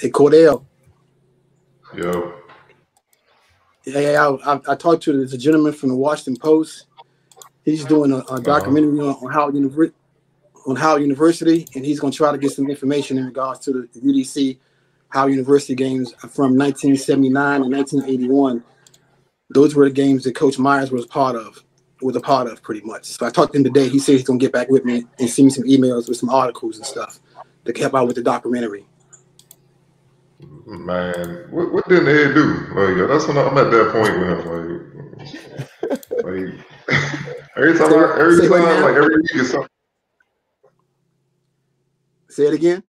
Hey, Cordell. Yo. Yeah, I talked to the gentleman from the Washington Post. He's doing a documentary on Howard University, and he's going to try to get some information in regards to the UDC Howard University games from 1979 and 1981. Those were the games that Coach Myers was a part of pretty much. So I talked to him today. He said he's going to get back with me and send me some emails with some articles and stuff to help out with the documentary. Man, what didn't the head do? Like, that's when I'm at that point with him. Like every time, like every week is something. Say it again.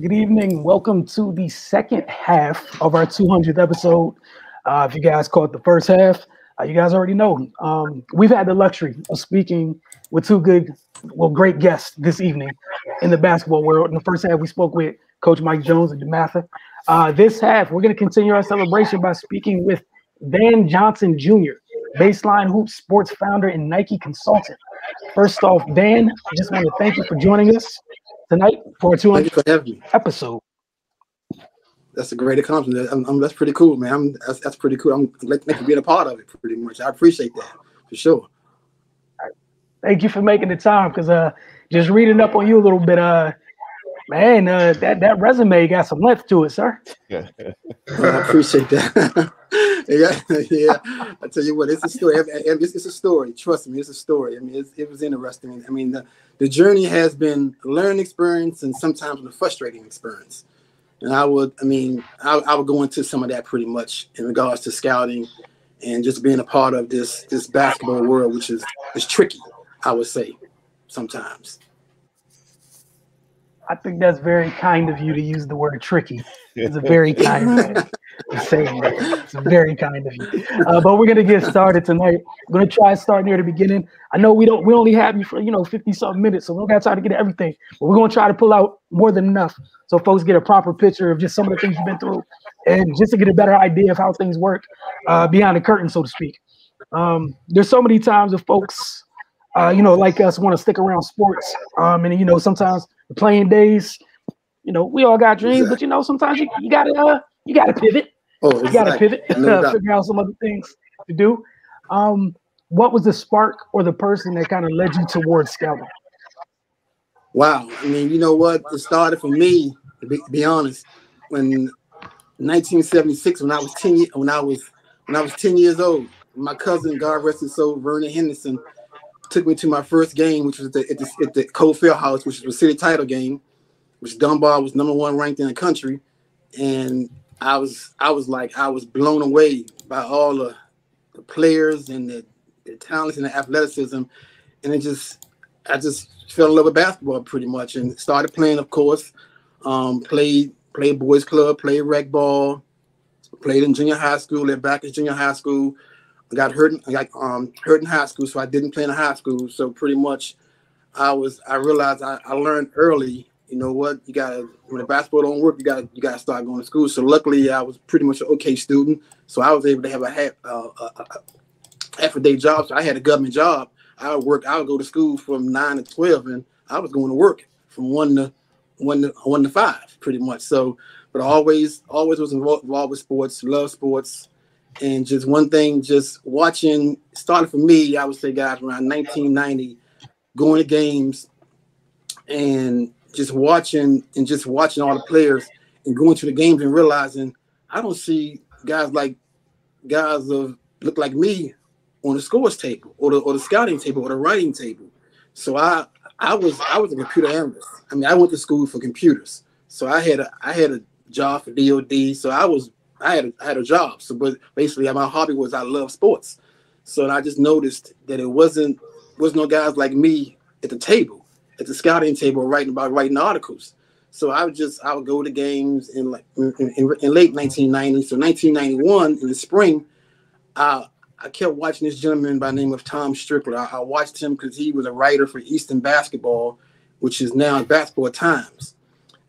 Good evening. Welcome to the second half of our 200th episode. If you guys caught the first half, you guys already know. We've had the luxury of speaking with two great guests this evening in the basketball world. In the first half, we spoke with Coach Mike Jones and DeMatha. This half, we're going to continue our celebration by speaking with Van Johnson Jr., Baseline Hoops sports founder and Nike consultant. First off, Van, I just want to thank you for joining us tonight for our 200th episode. That's a great accomplishment. That's pretty cool, man. That's pretty cool. I'm like being a part of it pretty much. I appreciate that for sure. Thank you for making the time, because just reading up on you a little bit, man, that resume got some length to it, sir. Well, I appreciate that. yeah. I tell you what, it's a story. It's a story. Trust me, it's a story. I mean, it was interesting. I mean, the journey has been a learning experience and sometimes a frustrating experience. And I would go into some of that pretty much in regards to scouting and just being a part of this basketball world, which is tricky, I would say, sometimes. I think that's very kind of you to use the word tricky. It's a very kind way of saying that. It's very kind of you. But we're gonna get started tonight. We're gonna try to start near the beginning. I know we only have you for 50-something minutes, so we don't got time to get everything. But we're gonna try to pull out more than enough so folks get a proper picture of just some of the things you've been through, and just to get a better idea of how things work behind the curtain, so to speak. There's so many times that folks, like us, want to stick around sports, and sometimes the playing days, we all got dreams, but sometimes you gotta pivot. Oh, exactly. You gotta pivot, figure out some other things to do. What was the spark or the person that kind of led you towards scouting? Wow, I mean, you know what? It started for me, to be honest, when 1976, when I was 10 years old. My cousin, God rest his soul, Vernon Henderson, took me to my first game, which was at the Cole Fieldhouse, which was a city title game, which Dunbar was #1 ranked in the country, and I was blown away by all the players and the talents and the athleticism, and I just fell in love with basketball pretty much, and started playing, of course. Played boys club, played rec ball, played in junior high school, at Backus Junior High School. I got hurt in high school, so I didn't play in high school. So pretty much, I realized I learned early. You know what? When the basketball don't work, you gotta start going to school. So luckily, I was pretty much an okay student. So I was able to have a half a day job. So I had a government job. I would go to school from 9 to 12, and I was going to work from 1 to 5, pretty much. So, but I always was involved with sports, love sports. And just one thing, just watching, started for me, I would say, guys, around 1990, going to games and just watching all the players and going to the games and realizing I don't see guys of look like me on the scores table or the scouting table or the writing table. So I was a computer analyst. I mean, I went to school for computers, so I had a job for DOD. So I had a job. So, but basically, my hobby was I love sports. So I just noticed that it was no guys like me at the table, at the scouting table, writing articles. So I would go to games in late 1990. So 1991 in the spring, I kept watching this gentleman by the name of Tom Strickler. I watched him because he was a writer for Eastern Basketball, which is now Basketball Times.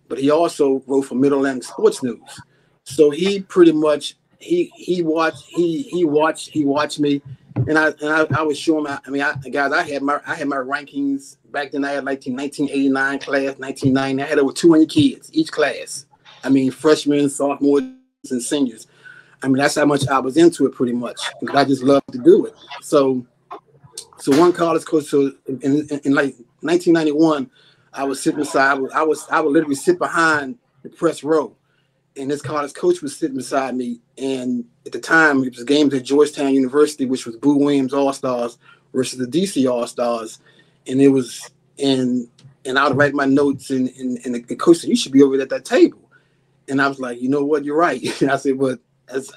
But he also wrote for Middle Atlantic Sports News. So he pretty much he watched me, and I would show him. I had my rankings back then. I had 1989 class, 1990. I had over 200 kids each class. I mean, freshmen, sophomores, and seniors. I mean, that's how much I was into it, pretty much, because I just loved to do it. So one college coach, in like 1991, I was sitting beside. I would literally sit behind the press row. And this college coach was sitting beside me. And at the time, it was games at Georgetown University, which was Boo Williams All-Stars versus the DC All-Stars. And it was, and I would write my notes, and the coach said, "You should be over at that table." And I was like, "You know what? You're right." And I said, "But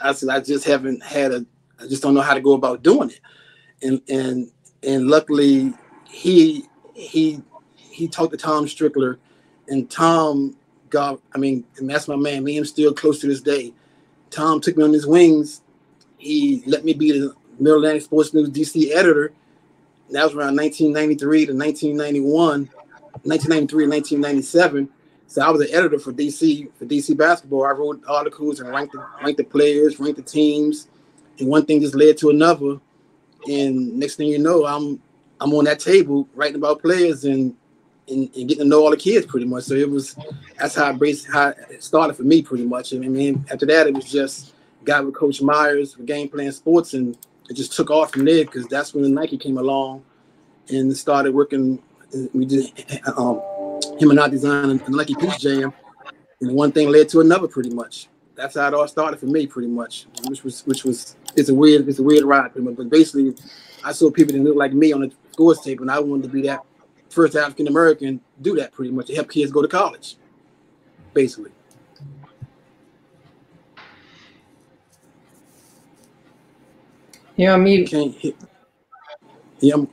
I just haven't I just don't know how to go about doing it." And luckily, he talked to Tom Strickler, and Tom, and that's my man. Me and him still close to this day. Tom took me on his wings. He let me be the Middle Atlantic Sports News DC editor. That was around 1993 to 1991, 1993 and 1997. So I was an editor for DC basketball. I wrote articles and ranked the players, ranked the teams, and one thing just led to another. And next thing you know, I'm on that table writing about players and getting to know all the kids pretty much. So that's how it started for me pretty much. And I mean, after that, it was just got with Coach Myers for Game Plan Sports, and it just took off from there because that's when Nike came along and started working. We did him and I designed a Nike Peach Jam, and one thing led to another pretty much. That's how it all started for me pretty much, it's a weird ride pretty much. But basically, I saw people that look like me on the scores table, and I wanted to be that first African American do that pretty much to help kids go to college, basically. You're on mute. He on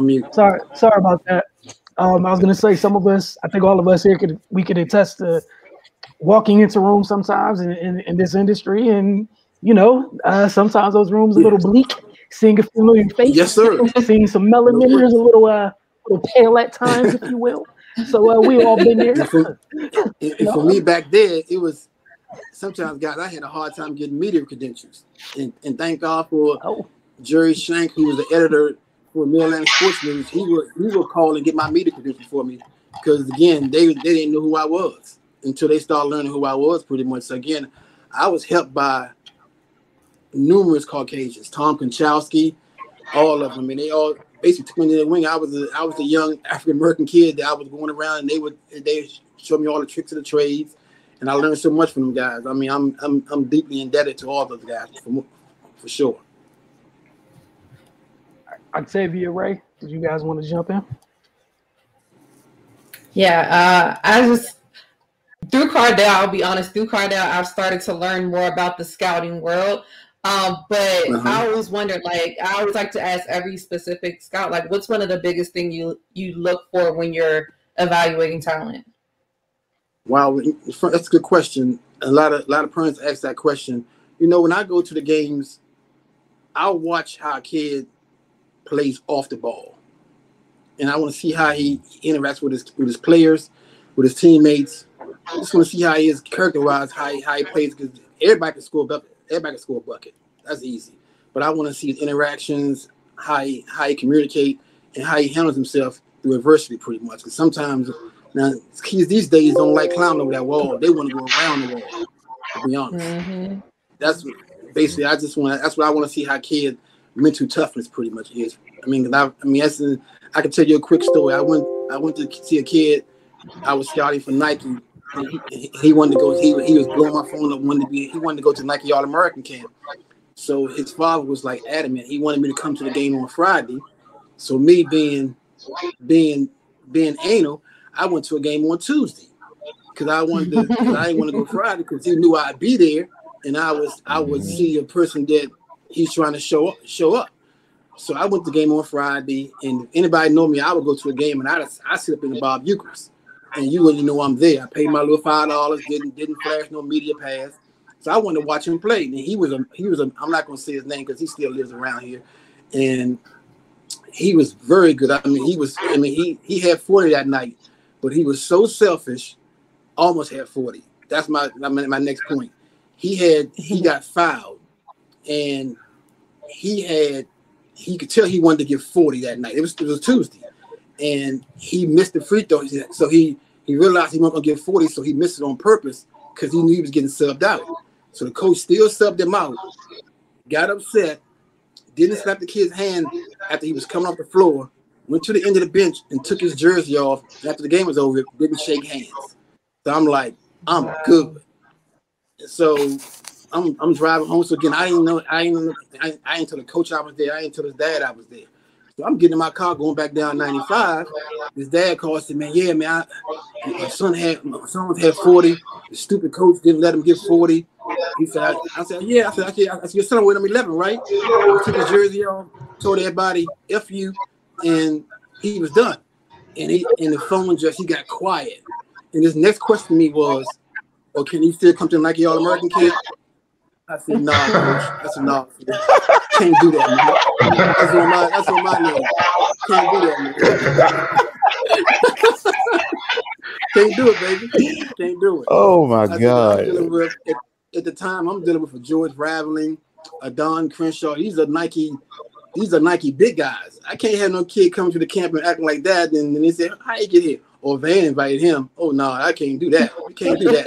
mute. Sorry about that. I was gonna say some of us, I think all of us here could attest to walking into rooms sometimes in this industry, and sometimes those rooms a little bleak, seeing a familiar face, yes sir, seeing some melaniners a little pale at times, if you will. So we all been there. And for me back there, it was sometimes, guys, I had a hard time getting media credentials, and thank God for Jerry Shank, who was the editor for Middle Atlantic Sports News. He would call and get my media credentials for me, because again, they didn't know who I was until they started learning who I was pretty much. So again, I was helped by numerous Caucasians, Tom Konchowski, all of them, and they all basically took me to the wing. I was a young African American kid that I was going around, and they showed me all the tricks of the trades, and I learned so much from them guys. I mean, I'm deeply indebted to all those guys for sure. Octavia, Ray, did you guys want to jump in? Yeah, I just through Cardell, I'll be honest, I've started to learn more about the scouting world. But I always wondered, I always like to ask every specific scout, what's one of the biggest thing you look for when you're evaluating talent? Wow, that's a good question. A lot of parents ask that question. When I go to the games, I'll watch how a kid plays off the ball, and I want to see how he interacts with his players, with his teammates. I just want to see how he is character-wise, how he plays, because everybody can score a bucket. That's easy. But I want to see his interactions, how he communicate, and how he handles himself through adversity pretty much. Because sometimes, now, kids these days don't like climbing over that wall. They want to go around the wall, to be honest. Mm-hmm. basically, I just want. That's what I want to see how kids' mental toughness pretty much is. I mean, I can tell you a quick story. I went to see a kid. I was scouting for Nike. And he wanted to go. He was blowing my phone up. He wanted to go to Nike All-American camp. So his father was like adamant. He wanted me to come to the game on Friday. So me being anal, I went to a game on Tuesday because I didn't want to go Friday because he knew I'd be there, and I would see a person that he's trying to show up. So I went to the game on Friday, and if anybody know me, I would go to a game and I sit up in the Bob Eucharist. And you wouldn't know I'm there. I paid my little $5, didn't flash no media pass. So I wanted to watch him play. And he was I'm not gonna say his name because he still lives around here. And he was very good. He had 40 that night, but he was so selfish, almost had 40. That's my next point. He got fouled, and he could tell he wanted to get 40 that night. It was Tuesday. And he missed the free throw. So he realized he wasn't going to get 40, so he missed it on purpose because he knew he was getting subbed out. So the coach still subbed him out, got upset, didn't slap the kid's hand after he was coming off the floor, went to the end of the bench and took his jersey off. And after the game was over, didn't shake hands. So I'm like, I'm good. And so I'm driving home. So again, I ain't tell the coach I was there. I ain't tell his dad I was there. So I'm getting in my car going back down 95. His dad calls and said, man, my son had 40. The stupid coach didn't let him get 40. He said, I said, your son went on 11, right? I took his jersey off, told everybody, F you, and he was done. And the phone he got quiet. And his next question to me was, can he still come to the Nike All-American camp? I said, nah, coach. I said, nah. Can't do that, man. That's on my name. Can't do that, man. Can't do it, baby. Can't do it. Oh my God. At the time, I'm dealing with a George Raveling, a Don Crenshaw. These are Nike big guys. I can't have no kid come to the camp and acting like that. And then they say, how you get here? Or Van invited him. Oh no, I can't do that. We can't do that.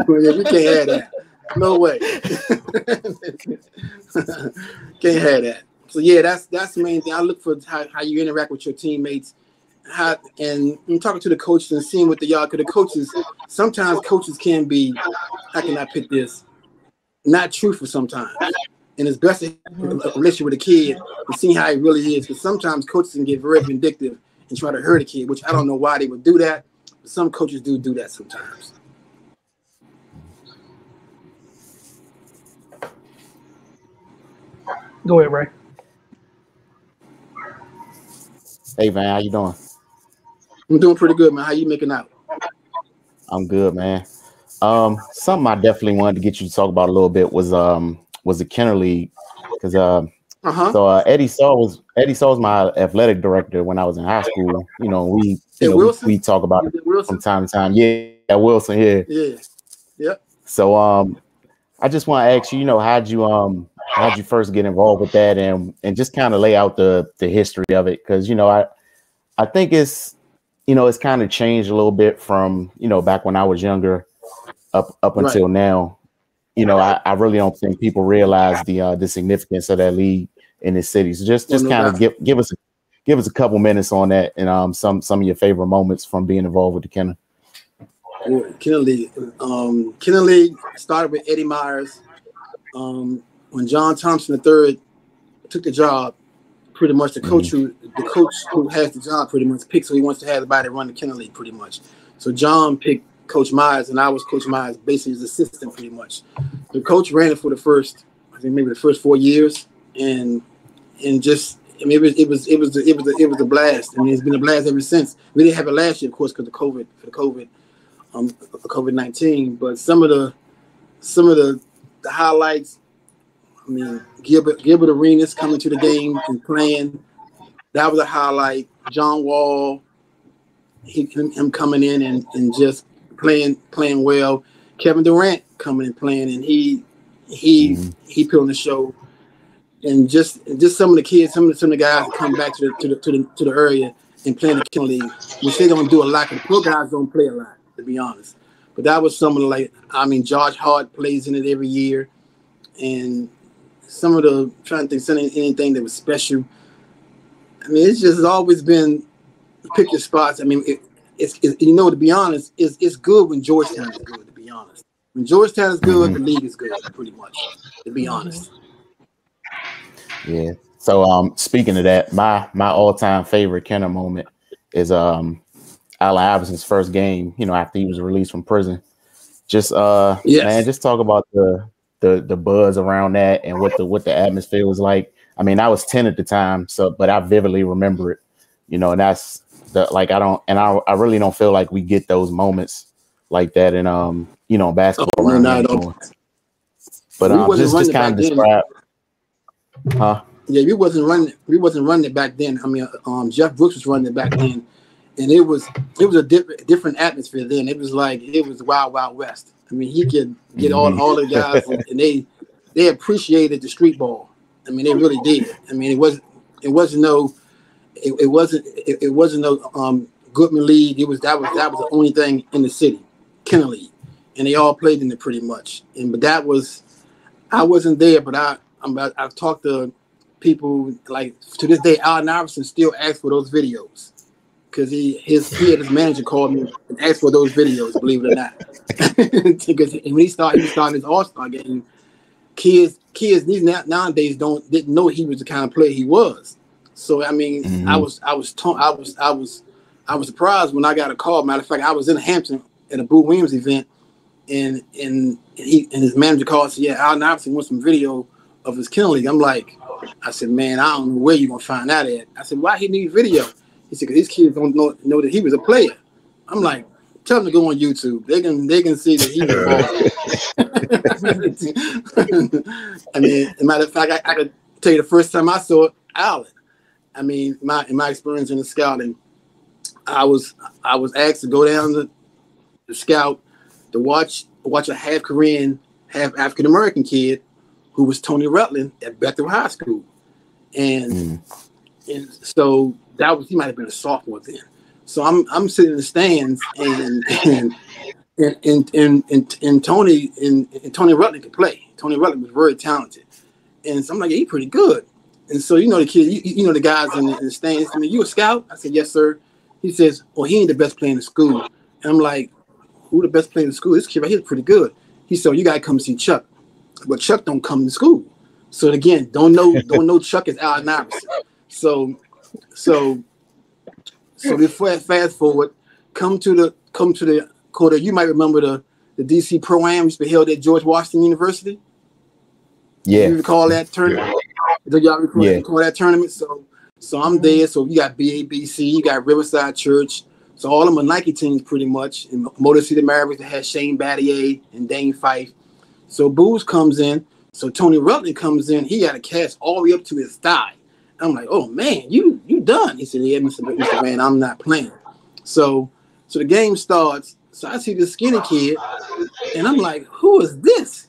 We can't have that. No way. Can't have that. So yeah, that's the main thing. I look for how you interact with your teammates. And I'm talking to the coaches and seeing what because the coaches, sometimes coaches can be, how can I put this, not truthful sometimes. And it's best to have a relationship with a kid and see how he really is. Because sometimes coaches can get very vindictive and try to hurt a kid, which I don't know why they would do that. But some coaches do that sometimes. Go ahead, Ray. Hey, man, how you doing? I'm doing pretty good, man. How you making out? I'm good, man. Something I definitely wanted to get you to talk about a little bit was the Kenner League, because Eddie Saw was my athletic director when I was in high school. You know, we talk about it from time to time. Yeah, Wilson here. Yeah. So I just want to ask you, how'd you first get involved with that, and just kind of lay out the history of it, because I think it's it's kind of changed a little bit from back when I was younger up until now. I really don't think people realize the significance of that league in the city. So just kind of give us a couple minutes on that, and some of your favorite moments from being involved with the Kenner. Kenner League. Kenner League started with Eddie Myers. When John Thompson III took the job, pretty much the coach who has the job pretty much picked, so he wants to have everybody run the Kenner League pretty much. So John picked Coach Myers, and I was Coach Myers, basically his assistant pretty much. The coach ran it for the first 4 years, and just it was a blast. I mean, it's been a blast ever since. We didn't have it last year, of course, because of COVID-19. But some of the highlights. I mean, Gilbert Arenas coming to the game and playing. That was a highlight. John Wall, him coming in and just playing well. Kevin Durant coming and playing, and he put on the show. And just some of the kids, some of the guys come back to the area and play in the Kenner League, which they don't do a lot. The pro guys don't play a lot, to be honest. But that was some of the, like, I mean, Josh Hart plays in it every year, and some of the, trying to think anything that was special. I mean, it's just always been pick your spots. I mean, it's you know, to be honest, it's good when Georgetown is good. To be honest, when Georgetown is good, the league is good. Pretty much, to be honest. Yeah. So speaking of that, my all-time favorite Kenner moment is Allen Iverson's first game, you know, after he was released from prison. Just man, just talk about the buzz around that and what the atmosphere was like. I mean, I was 10 at the time, so but I vividly remember it, you know, and that's the, like, I really don't feel like we get those moments like that in you know, basketball around here anymore. But just kind of describe, huh? Yeah, we wasn't running it back then. I mean, Jeff Brooks was running it back then, and it was a different atmosphere then. It was like it was Wild Wild West. I mean, he could get all the guys, and they appreciated the street ball. I mean, they really did. I mean, it wasn't no Goodman League. That was the only thing in the city, Kenner League, and they all played in it pretty much. But that was, I wasn't there, but I've talked to people, like, to this day, Allen Iverson still asks for those videos because he had his manager called me and asked for those videos, believe it or not. Because when he started his All-Star game, kids these nowadays didn't know he was the kind of player he was. So I mean, I was surprised when I got a call. Matter of fact, I was in Hampton at a Boo Williams event, and his manager called and said, "Yeah, Allen Iverson wants some video of his Kenner League." I'm like, I said, "Man, I don't know where you're gonna find that at." I said, "Why he need video?" He said, "Because these kids don't know that he was a player." I'm like, "Tell them to go on YouTube. They can see that he was ball." I mean, as a matter of fact, I could tell you the first time I saw Allen. I mean, in my experience in the scouting, I was asked to go down to the scout to watch a half Korean, half African American kid who was Tony Rutland at Bethel High School, and so he might have been a sophomore then. So I'm sitting in the stands, and Tony Rutland could play. Tony Rutland was very talented, and so I'm like, yeah, he's pretty good. And so, you know, the kid, you know, the guys in the stands. I mean, you a scout? I said, yes, sir. He says, well, he ain't the best player in the school. And I'm like, who the best player in the school? This kid right here is pretty good. He said, well, you gotta come see Chuck. But Chuck don't come to school. So again, don't know Chuck is Allen Iverson. So before fast forward, come to the quarter. You might remember the DC Pro-Am used to be held at George Washington University. Yeah. You recall that tournament? Do y'all recall that tournament? So I'm there. So you got BABC, you got Riverside Church. So all of them are Nike teams pretty much. And Motor City Mavericks that had Shane Battier and Dane Fife. So Booz comes in. So Tony Rutland comes in. He got a cast all the way up to his thigh. I'm like, oh man, you done? He said, yeah, Mr. Man, I'm not playing. So the game starts. So I see this skinny kid, and I'm like, who is this?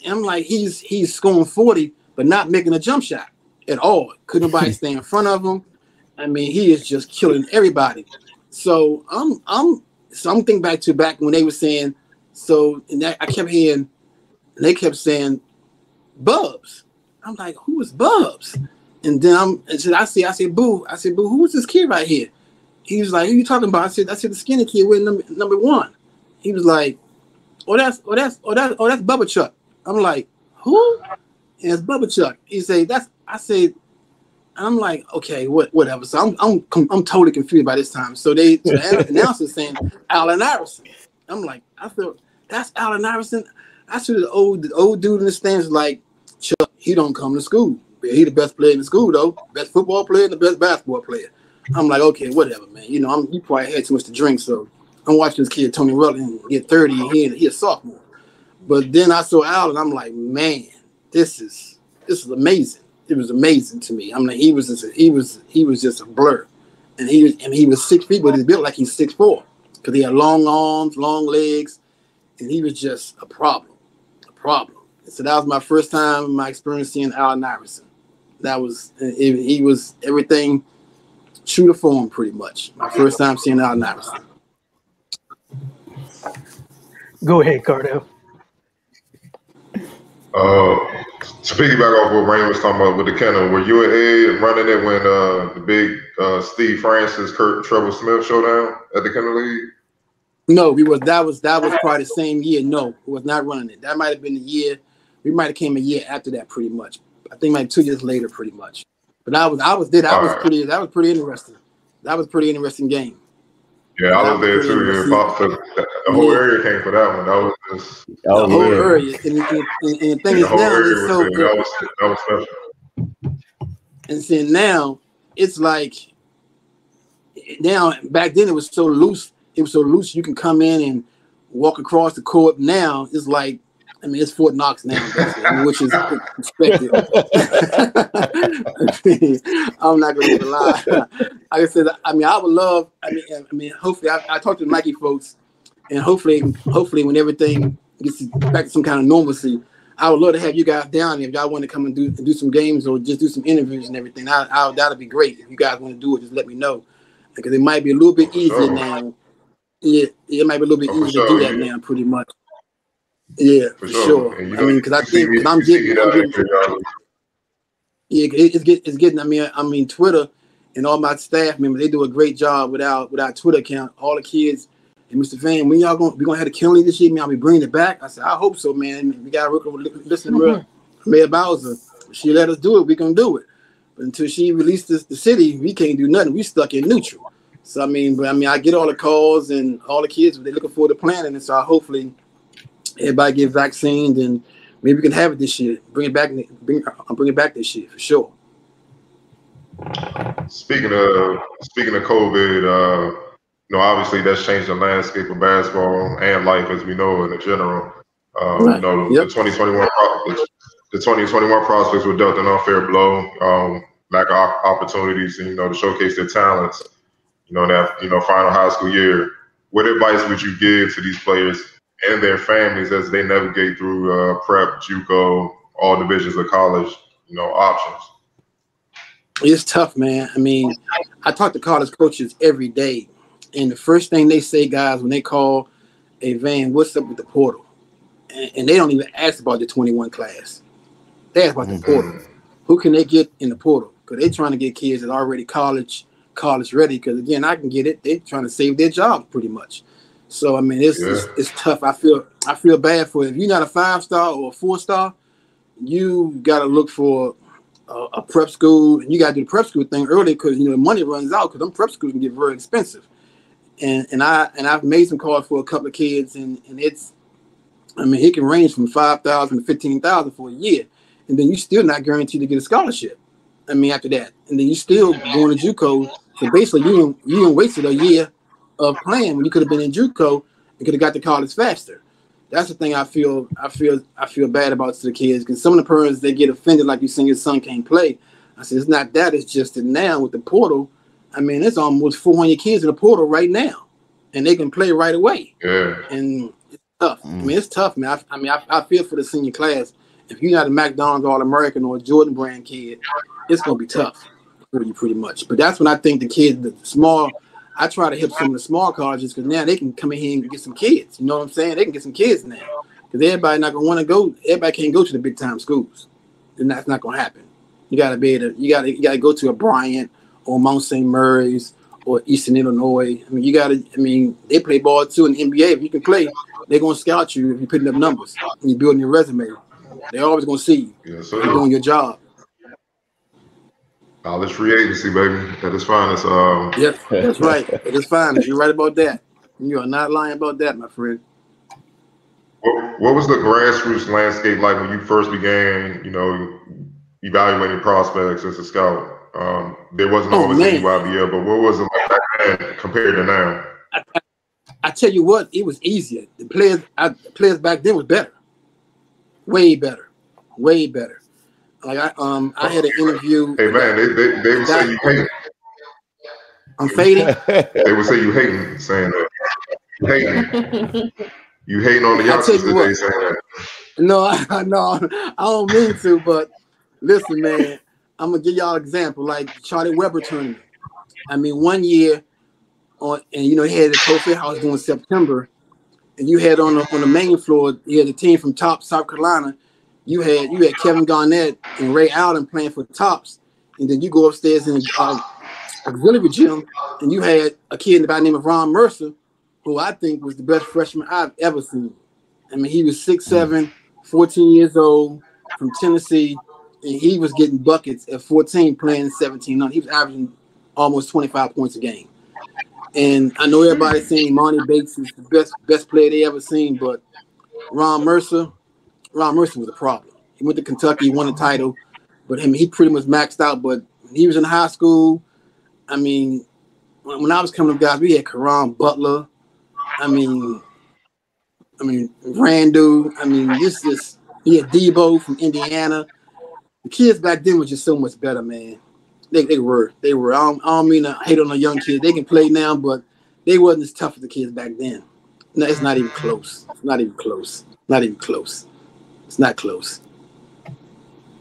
And I'm like, he's scoring 40, but not making a jump shot at all. Couldn't nobody stay in front of him. I mean, he is just killing everybody. So I'm thinking back when they were saying, I kept hearing, and they kept saying, Bubs. I'm like, who is Bubs? And then I said, Boo, who is this kid right here? He was like, who you talking about? I said the skinny kid with number one. He was like, that's Bubba Chuck. I'm like, who? And it's Bubba Chuck. He said, I'm like, okay, whatever. So I'm totally confused by this time. So the announcer saying Allen Iverson. I'm like, I thought that's Allen Iverson. I see the old dude in the stands was like, Chuck, he don't come to school. He the best player in the school though, best football player and the best basketball player. I'm like, okay, whatever, man. You know, he probably had too much to drink, so I'm watching this kid Tony Rutland get 30, and he a sophomore. But then I saw Allen, I'm like, man, this is amazing. It was amazing to me. I mean, he was just a blur, and he was 6 feet, but he built like he's 6'4", because he had long arms, long legs, and he was just a problem. So that was my first time in my experience seeing Allen Iverson. He was everything true to form, pretty much. My first time seeing Allen Iverson. Go ahead, Cardell. To piggyback off what Rain was talking about with the kennel, were you and Ed running it when the big Steve Francis, Kurt Trevor Smith showdown at the Kennel League? No, we was that was probably the same year. No, we was not running it. That might have been the year. We might have came a year after that, pretty much. I think like 2 years later, pretty much. But I was there. That was pretty interesting. That was a pretty interesting game. Yeah, I was there too. Yeah, the whole area came for that one. That was just the whole area. And the thing is now it's so good. That was special. And see now it's like now back then it was so loose. It was so loose you can come in and walk across the court. Now it's like, I mean, it's Fort Knox now, which is expected. I'm not going to lie. Like I said, I mean, I would love. I mean, hopefully, I talked to the Nike folks, and hopefully, when everything gets back to some kind of normalcy, I would love to have you guys down there if y'all want to come and do some games or just do some interviews and everything. That'd be great. If you guys want to do it, just let me know, because it might be a little bit easier now. Yeah, it might be a little bit easier to do that now, pretty much. Yeah, for sure. I mean, because I think I'm getting yeah, it's getting. I mean, Twitter and all my staff members, they do a great job with our Twitter account. All the kids and Mr. Van, when we gonna have the Kennel League this year? Man, I'll be bringing it back. I said, I hope so, man. We got to listen to Mayor Bowser. If she let us do it, we gonna do it. But until she releases the city, we can't do nothing. We stuck in neutral. So I mean, I get all the calls and all the kids. They're looking forward to planning, and so hopefully everybody get vaccinated, and maybe we can have it this year. Bring it back this year for sure. Speaking of COVID, obviously that's changed the landscape of basketball and life as we know it in general. Right. The 2021 prospects were dealt an unfair blow. Lack of opportunities, and to showcase their talents. In that final high school year. What advice would you give to these players and their families as they navigate through prep, JUCO, all divisions of college, options? It's tough, man. I mean, I talk to college coaches every day, and the first thing they say, guys, when they call, "Hey, Van, what's up with the portal?" And they don't even ask about the 21 class. They ask about the portal. Who can they get in the portal? Because they're trying to get kids that are already college ready. Because again, I can get it. They're trying to save their jobs pretty much. So I mean, it's tough. I feel bad for it. If you're not a 5-star or a 4-star, you got to look for a prep school, and you got to do the prep school thing early because the money runs out. Because them prep schools can get very expensive. And I've made some calls for a couple of kids, and it's, I mean, it can range from $5,000 to $15,000 for a year, and then you're still not guaranteed to get a scholarship. I mean, after that, and then you still going to JUCO. So basically, you wasted a year of playing when you could have been in JUCO and could have got to college faster. That's the thing I feel bad about to the kids, because some of the parents, they get offended, like you saying your son can't play. I said, it's not that. It's just that now with the portal, I mean, it's almost 400 kids in the portal right now, and they can play right away. Yeah. And it's tough. I mean, it's tough, man. I feel for the senior class. If you're not a McDonald's All-American or a Jordan brand kid, it's going to be tough for you pretty much. But that's when I think the kids, the small, I try to help some of the small colleges, because now they can come in here and get some kids. You know what I'm saying? They can get some kids now, because everybody not going to want to go. Everybody can't go to the big time schools. And that's not going to happen. You got to be able to, you got to go to a Bryant or Mount St. Mary's or Eastern Illinois. I mean, they play ball too in the NBA. If you can play, they're going to scout you if you're putting up numbers and you're building your resume. They're always going to see you. Yes, sir. You're doing your job. College free agency, baby. That is fine. Yes, that's right. It is fine. You're right about that. You are not lying about that, my friend. What was the grassroots landscape like when you first began, evaluating prospects as a scout? There wasn't always an EYBL, but what was it like back then compared to now? I tell you what, it was easier. The players back then was better. Way better. Way better. Like I had an interview. Hey man, they would say you hating. I'm fading. They would say you hating, saying that. You hating. You hating on the youngsters today, saying that. No, I don't mean to, but listen, man, I'm gonna give y'all an example. Like Charlie Weber tournament. I mean, one year he had the Kofi House doing September, and you had on the main floor, you had the team from Tops, South Carolina. You had Kevin Garnett and Ray Allen playing for Tops, and then you go upstairs in the auxiliary gym, and you had a kid by the name of Ron Mercer, who I think was the best freshman I've ever seen. I mean, he was 6'7", 14 years old, from Tennessee, and he was getting buckets at 14, playing 17. He was averaging almost 25 points a game. And I know everybody's saying Monty Bates is the best player they ever seen, but Ron Mercer was a problem. He went to Kentucky, won a title, but he pretty much maxed out. But when he was in high school, I mean, when I was coming up, guys, we had Caron Butler. I mean, Randall. I mean, he had Debo from Indiana. The kids back then were just so much better, man. They were. I don't mean to hate on the young kids. They can play now, but they wasn't as tough as the kids back then. No, it's not even close. It's not even close. Not even close. It's not close.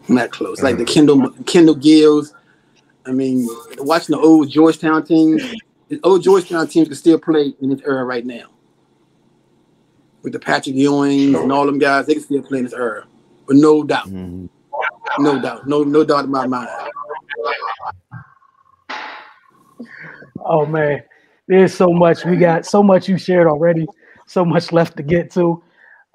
Not close. Like the Kendall Gills. I mean, watching the old Georgetown teams. The old Georgetown teams can still play in this era right now. With the Patrick Ewings and all them guys, they can still play in this era. But no doubt. No doubt. No doubt in my mind. Oh man, there's so much. We got so much you shared already. So much left to get to.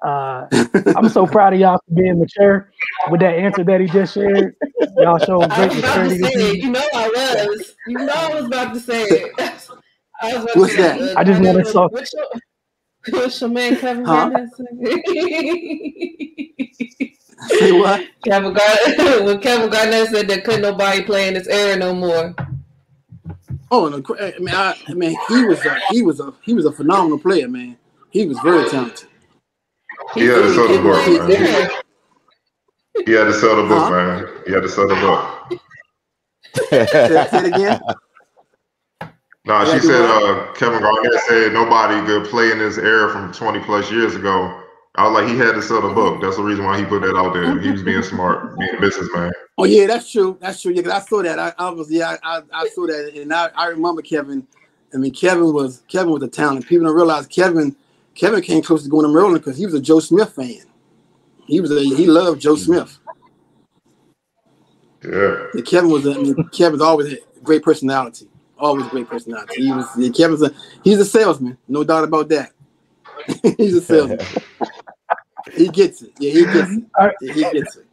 I'm so proud of y'all for being mature with that answer that he just shared. Y'all showed great maturity. You know I was. You know I was about to say it. What's that? I just want to talk. What's your man Kevin Garnett say? Say what? When Kevin Garnett said that couldn't nobody play in this era no more. Oh no! I mean, he was a phenomenal player, man. He was very talented. He had to sell the book, man. He had to sell the book, man. He had to sell the book. Say it again. No, she said Kevin Garnett said nobody could play in this era from 20 plus years ago. I was like, he had to sell the book. That's the reason why he put that out there. He was being smart, being a businessman. Oh yeah, that's true. That's true. Yeah, because I saw that. I saw that, and I remember Kevin. I mean, Kevin was a talent. People don't realize Kevin came close to going to Maryland because he was a Joe Smith fan. He loved Joe Smith. Yeah. And Kevin's always had a great personality. Always great personality. He's a salesman, no doubt about that. He's a salesman. He gets it. Yeah, he gets it. Yeah, he gets it.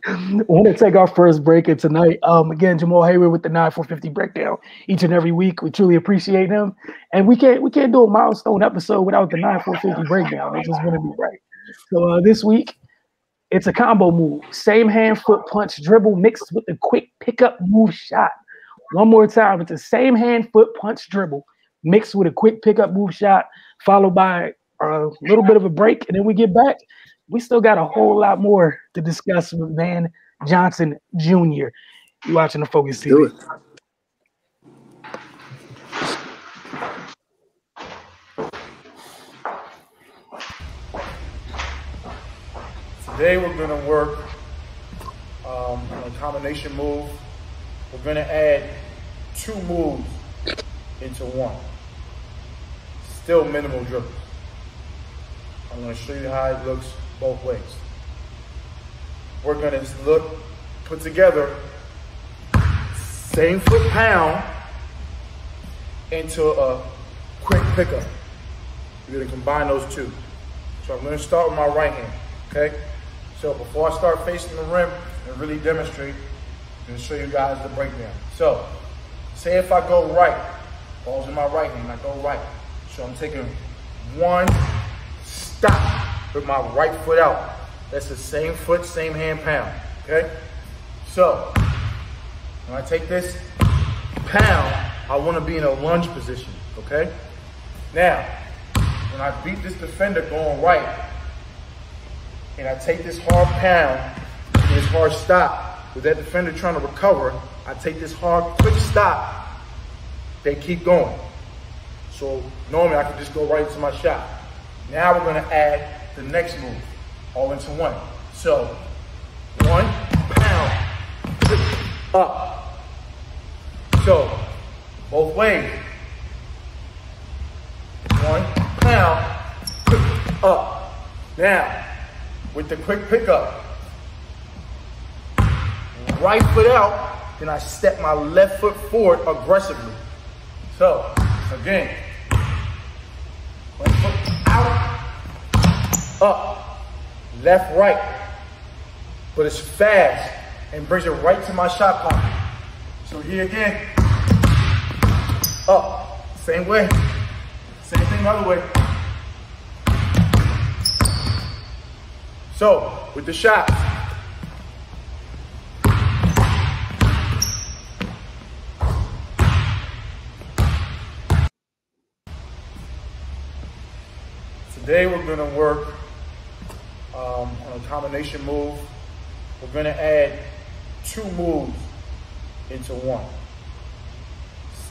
I want to take our first break in tonight. Again, Jamal Hayward with the 9-450 breakdown each and every week. We truly appreciate him, and we can't do a milestone episode without the 9-450 breakdown. It just wouldn't be right. So this week, it's a combo move: same hand foot punch dribble mixed with a quick pickup move shot. One more time, it's the same hand foot punch dribble mixed with a quick pickup move shot, followed by a little bit of a break, and then we get back. We still got a whole lot more to discuss with Van Johnson Jr. You watching the Focus TV. Today we're going to work on a combination move. We're going to add 2 moves into one. Still minimal dribbles. I'm going to show you how it looks both ways. We're going to put together same foot pound into a quick pickup. We're going to combine those two. So I'm going to start with my right hand, okay? So before I start facing the rim and really demonstrate, I'm going to show you guys the breakdown. So say if I go right, ball's in my right hand, I go right. So I'm taking one stop with my right foot out. That's the same foot, same hand pound, okay? So when I take this pound, I want to be in a lunge position, okay? Now, when I beat this defender going right, and I take this hard pound, and this hard stop, with that defender trying to recover, I take this hard, quick stop, they keep going. So normally I can just go right into my shot. Now we're gonna add the next move, all into one. So, 1 pound, up. So, both ways. 1 pound, up. Now, with the quick pickup, right foot out, then I step my left foot forward aggressively. So, again, right foot out, up, left, right. But it's fast and brings it right to my shot pocket. So here again, up, same way, same thing the other way. So, with the shot, today we're going to work on a combination move. We're going to add 2 moves into one.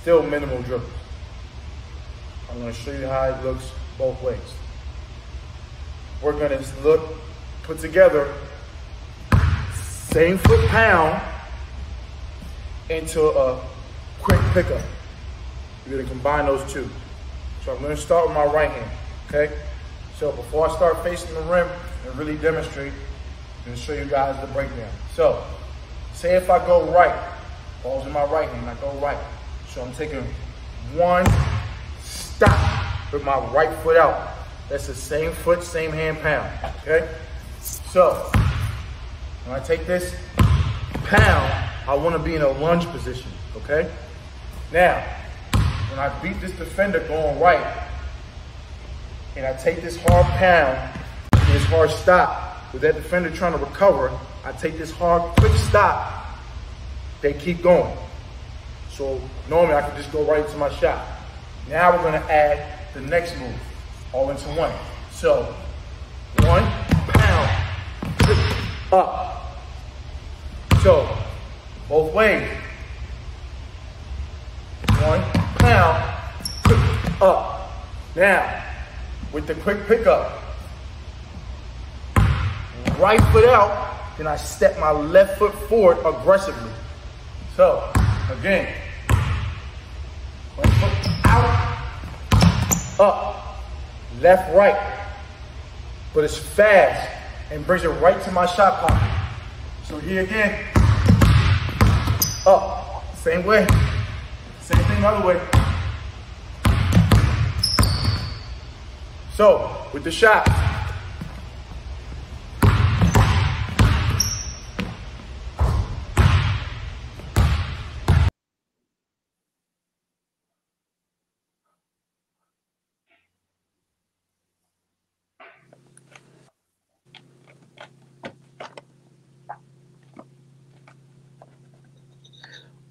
Still minimal dribbles. I'm going to show you how it looks both ways. We're going to put together same foot pound into a quick pickup. We're going to combine those two. So I'm going to start with my right hand, okay? So before I start facing the rim and really demonstrate, I'm going to show you guys the breakdown. So, say if I go right, ball's in my right hand, I go right. So I'm taking 1 stop with my right foot out. That's the same foot, same hand pound, okay? So, when I take this pound, I want to be in a lunge position, okay? Now, when I beat this defender going right, and I take this hard pound, and this hard stop, with that defender trying to recover, I take this hard, quick stop, they keep going. So normally I can just go right into my shot. Now we're gonna add the next move, all into one. So, 1 pound, up. So, both ways. 1 pound, up. Now, with the quick pickup, right foot out, then I step my left foot forward aggressively. So, again, right foot out, up, left, right. But it's fast and brings it right to my shot pocket. So here again, up, same way, same thing the other way. So, with the shot,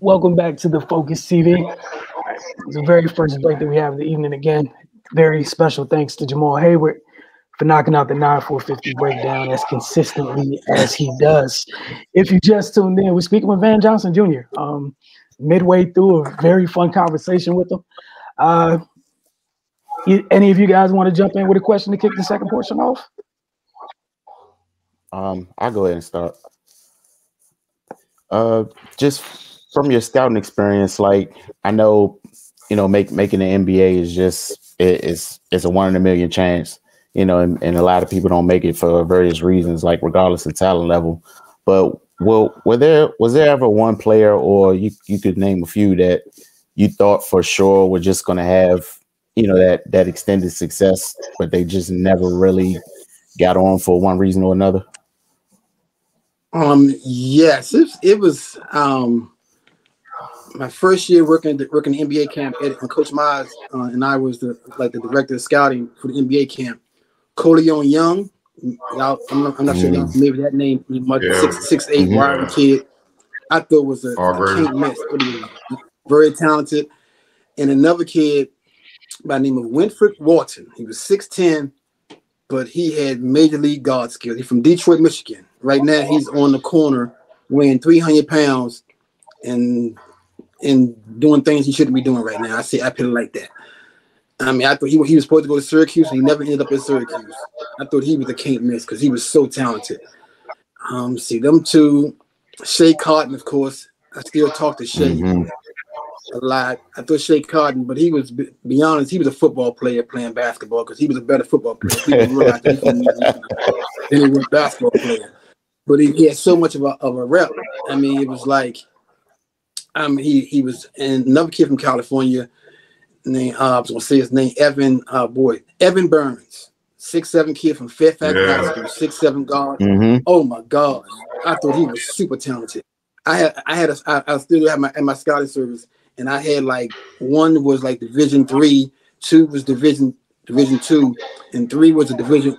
Welcome back to the Focus TV. It's the very first break that we have of the evening again. Very special thanks to Jamal Hayward for knocking out the 9-4-50 breakdown as consistently as he does. If you just tuned in, we're speaking with Van Johnson Jr. Midway through a very fun conversation with him. Any of you guys want to jump in with a question to kick the second portion off? I'll go ahead and start. Just from your scouting experience, like I know, making the NBA is just it's a 1 in a million chance, and a lot of people don't make it for various reasons, like regardless of talent level. But was there ever one player, or you could name a few, that you thought for sure were just going to have that extended success, but they just never really got on for one reason or another? Yes, it was my first year working the NBA camp, and Coach Mize and I was the director of scouting for the NBA camp. Coleon Young, I'm not sure y'all maybe that name, 6'8" wiry kid. I thought was a can't miss, very talented. And another kid by the name of Winfrey Walton. He was 6'10", but he had major league guard skills. He's from Detroit, Michigan. Right now, he's on the corner weighing 300 pounds and doing things he shouldn't be doing right now. I put it like that. I mean, I thought he was supposed to go to Syracuse, and he never ended up at Syracuse. I thought he was a can't miss because he was so talented. See, them two, Shea Cotton, of course. I still talk to Shea. a lot. I thought Shea Cotton, but he was, be honest, he was a football player playing basketball because he was a better football player. People realized that than he was a basketball player. But he had so much of a rep. I mean, it was like, he was, and another kid from California, named, I was going to say his name, Evan Burns, 6'7" kid from Fairfax High School, 6'7" guard. Oh my God. I thought he was super talented. I still have my scouting service, and I had like, one was like Division 3, 2 was Division 2, and 3 was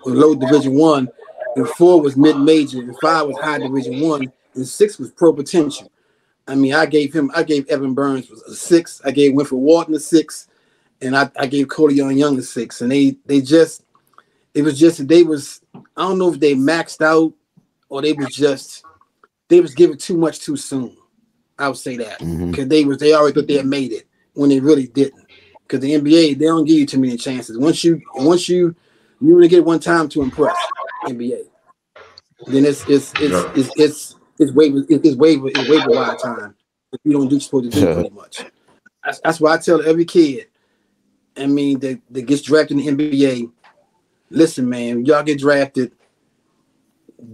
low Division 1, and 4 was mid-major, and 5 was high Division 1, and 6 was pro potential. I mean, I gave Evan Burns a 6, I gave Winfrey Walton a 6, and I gave Cody Young a 6, and they was I don't know if they maxed out or they was giving too much too soon. I would say that because they already thought they had made it when they really didn't. Because the NBA, they don't give you too many chances. Once you only get one time to impress NBA, then it's waiver wire time. If you don't do what you're supposed to do, pretty much. That's why I tell every kid, I mean, that gets drafted in the NBA, listen, man, y'all get drafted,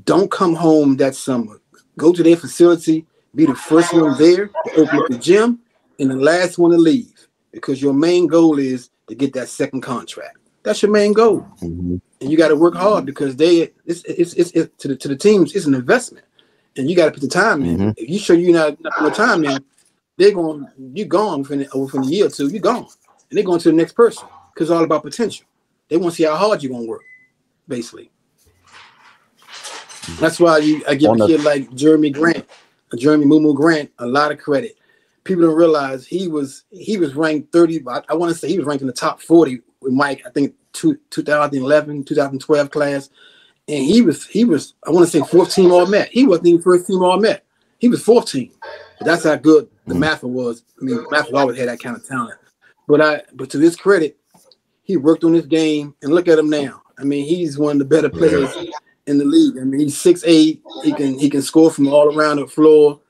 don't come home that summer. Go to their facility, be the first one there to open up the gym, and the last one to leave. Because your main goal is to get that second contract. That's your main goal. And you got to work hard because it's to the teams, it's an investment. And you got to put the time in. If you show you're not putting the time in, you're gone within a year or two, you're gone. And they're going to the next person because it's all about potential. They want to see how hard you're going to work, basically. That's why I give a kid like Jeremy Mumu Grant a lot of credit. People don't realize he was ranked 30. I want to say he was ranked in the top 40 with Mike. I think 2011, 2012 class, and he was I want to say 4th team All Met. He wasn't even 1st team All Met. He was 4th team. But that's how good the Mather was. I mean, Mather always had that kind of talent. But to his credit, he worked on his game, and look at him now. I mean, he's one of the better players in the league. I mean, he's 6'8". He can score from all around the floor.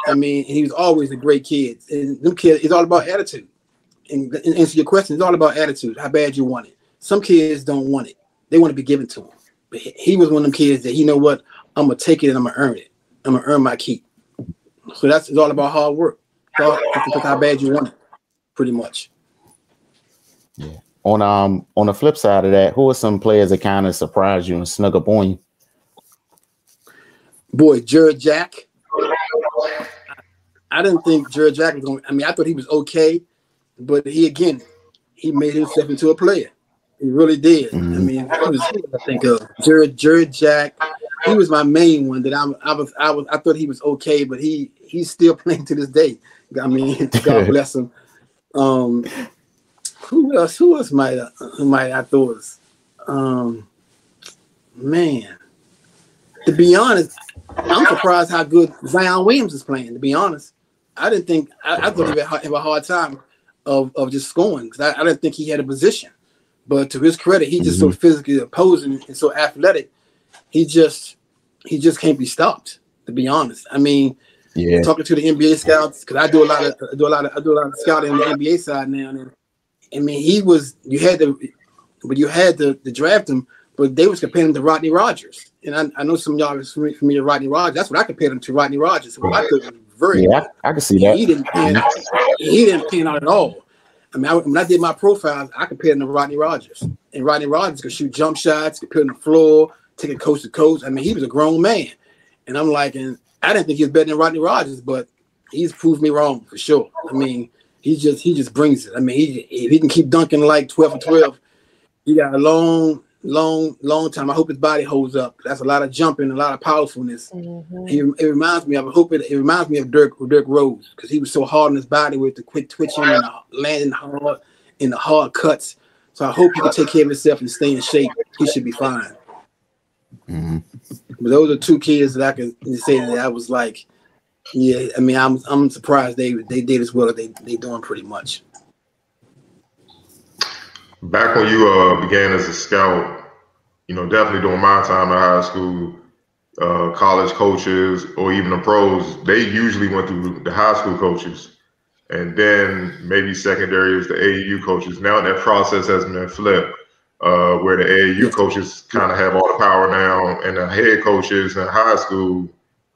I mean, he was always a great kid. And them kids, it's all about attitude. And answer your question, it's all about attitude, how bad you want it. Some kids don't want it. They want to be given to them. But he was one of them kids that, you know what, I'm going to take it and I'm going to earn it. I'm going to earn my keep. So it's all about hard work. It's how bad you want it, pretty much. Yeah. On the flip side of that, who are some players that kind of surprised you and snuck up on you? Boy, Jared Jack. I didn't think Jared Jack was going. I mean, I thought he was okay, but he made himself into a player. He really did. I mean, I think of Jared Jack. He was my main one that I thought he was okay, but he's still playing to this day. I mean, God bless him. Who else might I thought was man. To be honest, I'm surprised how good Zion Williams is playing, to be honest. I didn't think I thought he would have a hard time of just scoring because I didn't think he had a position. But to his credit, he's just so physically opposing and so athletic. He just can't be stopped, to be honest. I mean, talking to the NBA scouts, because I do a lot of scouting on the NBA side now. And I mean, you had to draft him, but they was comparing him to Rodney Rogers. And I know some of y'all are familiar with Rodney Rogers. That's what I compared him to, Rodney Rogers. So I thought it was very good. I can see that. He didn't pan out at all. I mean, when I did my profiles, I compared him to Rodney Rogers. And Rodney Rogers could shoot jump shots, could put on the floor, take it coast to coast. I mean, he was a grown man. And I'm like, and I didn't think he was better than Rodney Rogers, but he's proved me wrong for sure. I mean, he just brings it. I mean, if he can keep dunking like 12 for 12, he got a long time. I hope his body holds up. That's a lot of jumping, a lot of powerfulness. It reminds me of Dirk Rose because he was so hard on his body with the quick twitching and landing hard in the hard cuts. So I hope he can take care of himself and stay in shape. He should be fine. But those are two kids that I can say that I was like, yeah. I mean, I'm surprised they did as well as they doing pretty much. Back when you began as a scout, definitely during my time in high school, college coaches or even the pros, they usually went through the high school coaches. and then maybe secondary is the AAU coaches. Now that process has been flipped, where the AAU coaches kind of have all the power now, and the head coaches in high school,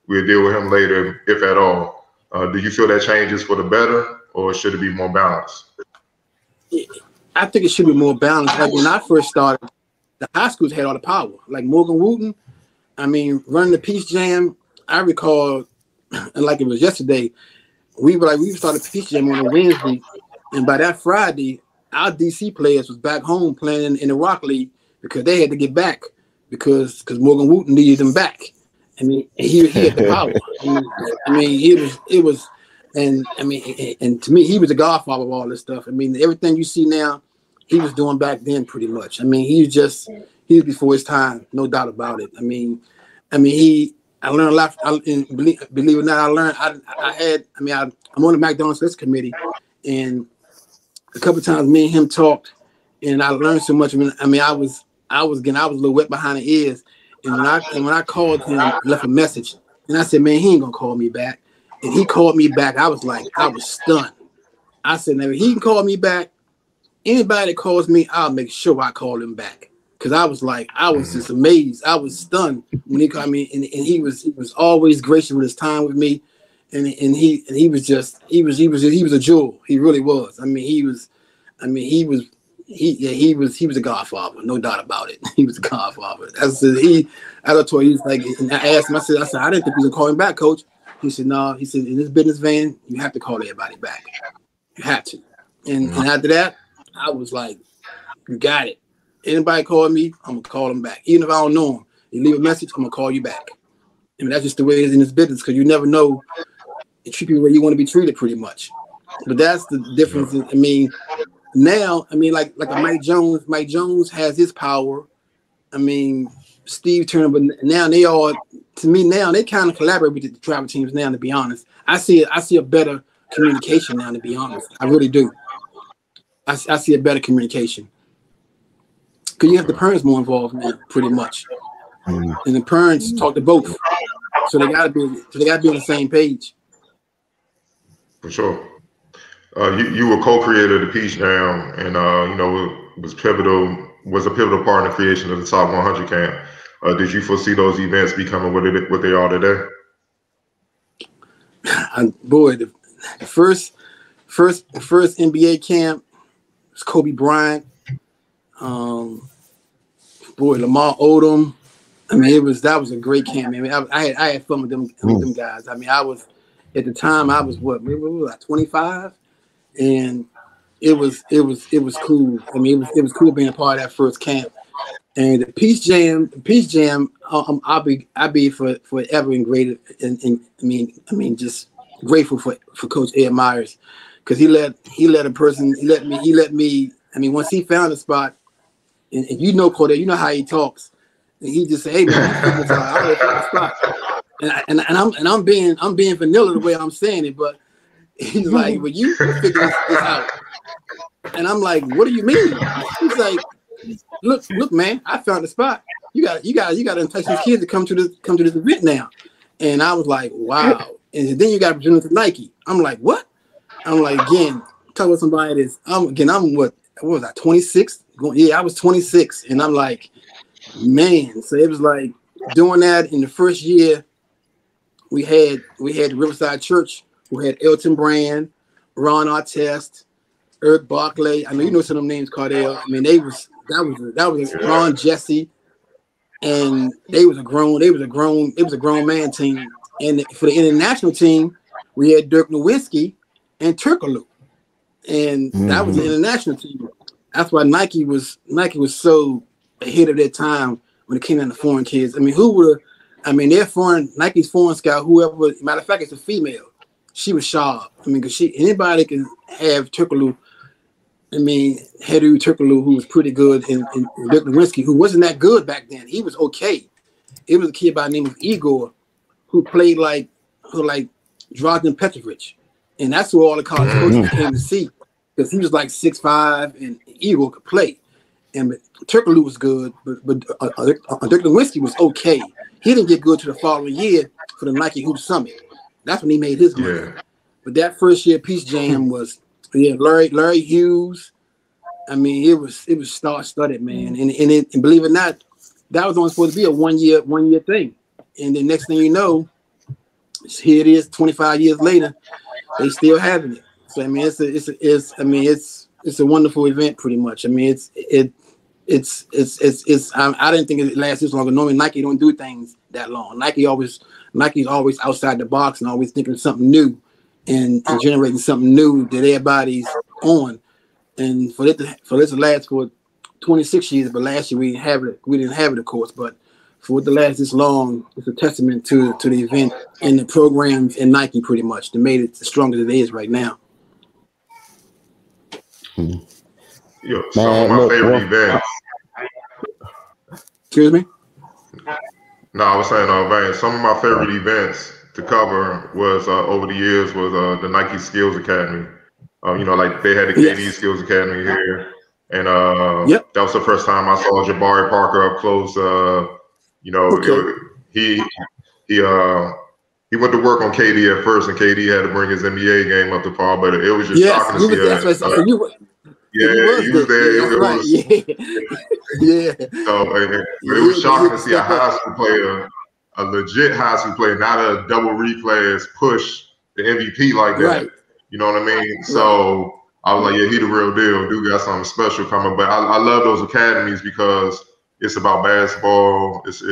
we'll deal with him later, if at all. Do you feel that changes for the better, or should it be more balanced? I think it should be more balanced. Like when I first started, the high schools had all the power. Like Morgan Wooten, I mean, running the Peace Jam, I recall, and like it was yesterday, we started Peace Jam on a Wednesday, and by that Friday, our DC players was back home playing in the Rock League because they had to get back because Morgan Wooten needed them back. I mean, he had the power. And to me, he was the godfather of all this stuff. I mean, everything you see now, he was doing back then pretty much. I mean, he was before his time, no doubt about it. I learned a lot. Believe it or not, I'm on the McDonald's list committee, and a couple of times me and him talked, and I learned so much. I was a little wet behind the ears, and when I called him, left a message, and I said, man, he ain't gonna call me back, and he called me back. I was stunned. I said, now if he can call me back, anybody that calls me, I'll make sure I call him back. Because I was just amazed. I was stunned when he called me, and he was always gracious with his time with me, and he was a jewel. He really was. He was a godfather, no doubt about it. He was a godfather. I told you, like, and I asked him. I said, I didn't think he was gonna call him back, Coach. He said, no. He said, in this business van, you have to call everybody back. You have to. And after that, I was like, you got it. Anybody call me, I'm gonna call them back. Even if I don't know them, you leave a message, I'm gonna call you back. I mean, that's just the way it is in this business, because you never know. You treat people where you want to be treated, pretty much. But that's the difference. Now, like a Mike Jones. Mike Jones has his power. Steve Turner, but now they kind of collaborate with the travel teams now. To be honest, I see a better communication now. To be honest, I really do. I see a better communication. Because you have the parents more involved now, pretty much, and the parents talk to both, so they gotta be on the same page. For sure. You were co-creator of the Peace Jam, and it was a pivotal part in the creation of the Top 100 camp. Did you foresee those events becoming what they are today? The first NBA camp was Kobe Bryant. Lamar Odom. That was a great camp. I had fun with them guys. At the time I was maybe 25, and it was cool. It was cool being a part of that first camp. And the Peace Jam. I'll be forever ingraded. Just grateful for Coach Ed Myers, because he let me. Once he found a spot. And Cordell, you know how he talks, and he just say, "Hey man, I'm being vanilla the way I'm saying it," but he's like, "Well, you figure this out," and I'm like, "What do you mean?" He's like, "Look, man, I found a spot. You got to entice these kids to come to this event now," and I was like, "Wow!" And then you got to present it to Nike. I'm like, "What?" I'm like, again, talk about somebody that's I'm what was I, 26? Yeah, I was 26, and I'm like, man. So it was like doing that in the first year. We had Riverside Church, who had Elton Brand, Ron Artest, Eric Barkley. I know you know some of them names, Cardell. That was Ron Jesse, and it was a grown man team. And for the international team, we had Dirk Nowitzki and Turkoglu, and that was the international team. That's why Nike was so ahead of their time when it came down to foreign kids. Nike's foreign scout, whoever, matter of fact, it's a female. She was sharp. Because anybody can have Turkoglu. Hedu Turkoglu, who was pretty good, and Dirk Nowitzki, who wasn't that good back then. He was okay. It was a kid by the name of Igor, who played like Dragan Petrovic. And that's who all the college coaches came to see. Because he was like 6'5", and Igor could play. And Turkoglu was good, but Dirk Nowitzki was okay. He didn't get good to the following year for the Nike Hoop Summit. That's when he made his money. But that first year Peace Jam was Larry Hughes. I mean, it was star-studded, man. And believe it or not, that was only supposed to be a one year thing. And the next thing you know, here it is, 25 years later, they still having it. So I mean, it's a wonderful event, pretty much. I mean, I didn't think it lasted this long. Normally, Nike don't do things that long. Nike's always outside the box and always thinking something new and generating something new that everybody's on. And for this to last for 26 years, but last year we didn't have it, of course. But for it to last this long, it's a testament to the event and the programs and Nike, pretty much, that made it as strong as it is right now. Yo, some of my favorite events. Excuse me? No, I was saying, man, some of my favorite events to cover was over the years was the Nike Skills Academy. Like they had the KD Skills Academy here, and that was the first time I saw Jabari Parker up close. He went to work on KD at first, and KD had to bring his NBA game up to par. But it was just shocking to see. He was there. It was shocking to see a high school player, a legit high school player, not a double reclass push the MVP like that. Right. You know what I mean? Right. So I was like, yeah, he the real deal. Dude got something special coming. But I love those academies because it's about basketball. It's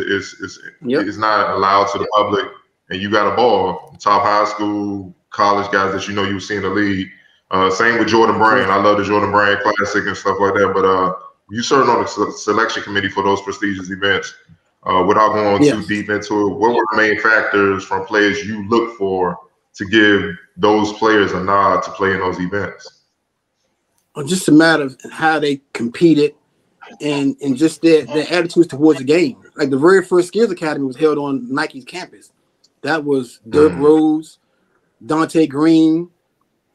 not allowed to the public, and you got a ball. Top high school, college guys that you've seen the league. Same with Jordan Brand. I love the Jordan Brand Classic and stuff like that. But you served on the selection committee for those prestigious events. Without going too deep into it, what were the main factors from players you look for to give those players a nod to play in those events? Well, just a matter of how they competed and just their attitudes towards the game. Like the very first Skills Academy was held on Nike's campus. That was Dirk Rose, Dante Green,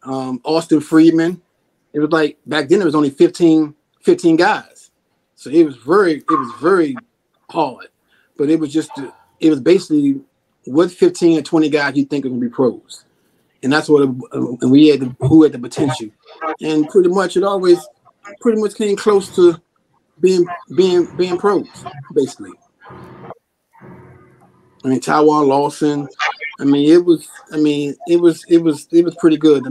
Austin Friedman. It was like back then it was only 15 guys. So it was very hard. But it was basically what 15 or 20 guys you think are gonna be pros. And that's what we had who had the potential. And pretty much it always came close to being pros, basically. I mean, Tywon Lawson. It was pretty good.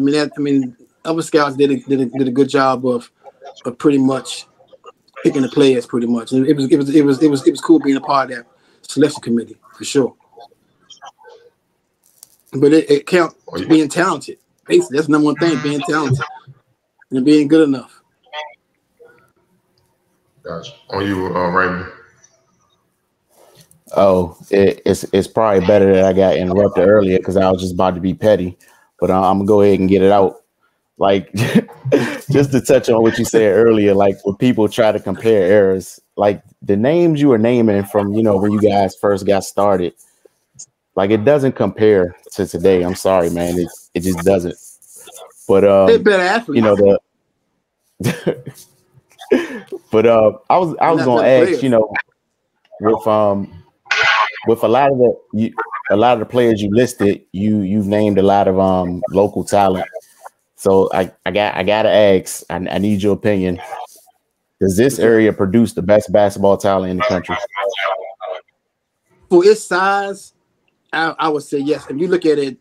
Other scouts did a good job of pretty much picking the players, pretty much. And it was cool being a part of that selection committee for sure. But it counts being talented. Basically, that's the number one thing: being talented and being good enough. Gotcha. On you, Raymond. Oh, it's probably better that I got interrupted earlier because I was just about to be petty. But I'm gonna go ahead and get it out. Like, just to touch on what you said earlier, like when people try to compare eras, like the names you were naming from, when you guys first got started, like it doesn't compare to today. I'm sorry, man. It just doesn't. But they're better athletes. But I was gonna ask, with a lot of the players you listed, you've named a lot of local talent. So I gotta ask, I need your opinion. Does this area produce the best basketball talent in the country? For its size, I would say yes. If you look at it,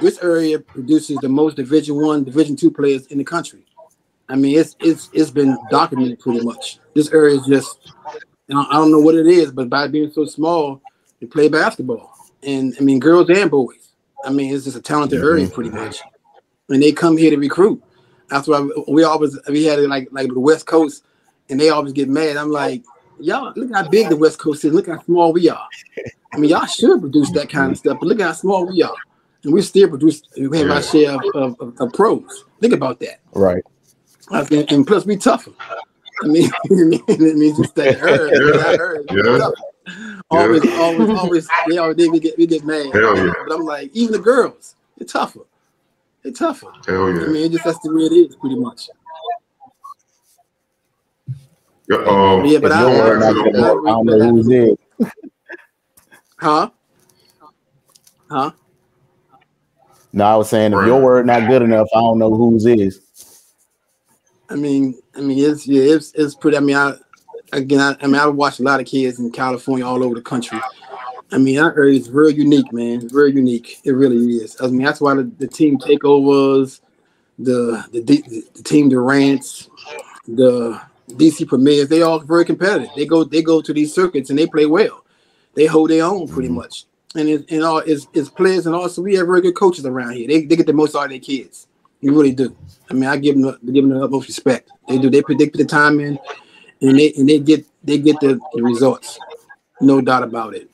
this area produces the most Division I, Division II players in the country. It's been documented pretty much. This area is just, I don't know what it is, but by being so small, they play basketball. And girls and boys. It's just a talented area pretty much. And they come here to recruit. That's why we had it like the West Coast, and they always get mad. I'm like, y'all, look how big the West Coast is. Look how small we are. Y'all should produce that kind of stuff, but look how small we are. And we still produce, we have our share of pros. Think about that. Right. And plus, we tougher. Just that always, we get mad. But I'm like, even the girls, they're tougher. They're tougher. Hell yeah. That's the way it is, pretty much. But I don't know who's it. Huh? No, I was saying if your word not good enough, I don't know whose is. I mean, it's pretty. I mean, I've watched a lot of kids in California, all over the country. I mean, I heard it's very unique, man. It's very unique. It really is. I mean, that's why the team takeovers, the team Durants, the DC Premiers, they all very competitive. They go to these circuits and they play well. They hold their own pretty much. And it's players, and also we have very good coaches around here. They get the most out of their kids. You really do. I mean, I give them the utmost respect. They do. They predict the time in, and they get the results. No doubt about it.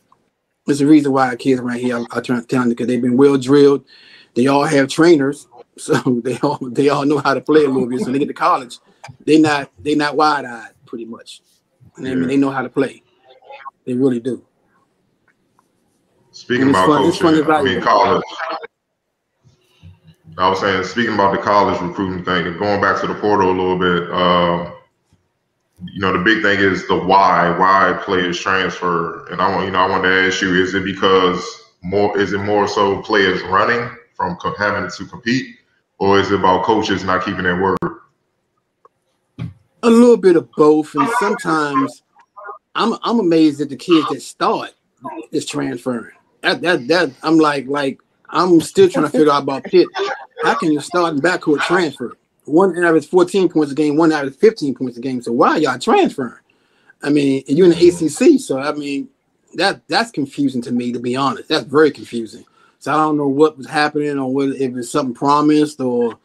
There's a reason why our kids around here are talented, because they've been well drilled. They all have trainers, so they all know how to play a little bit. So when they get to college, they not wide eyed pretty much. And I mean, they know how to play. They really do. Speaking about coaching, I mean college. I was saying, speaking about the college recruiting thing and going back to the portal a little bit, you know, the big thing is the why players transfer. And I want to ask you, is it more so players running from having to compete, or is it about coaches not keeping their word? A little bit of both, and sometimes I'm amazed at the kids that start is transferring. That I'm like I'm still trying to figure out about Pitt. How can you start in backcourt transfer? One average 14 points a game, one average 15 points a game. So why are y'all transferring? I mean, you're in the ACC, so I mean that's confusing to me, to be honest. That's very confusing. So I don't know what was happening, or whether if it's something promised, or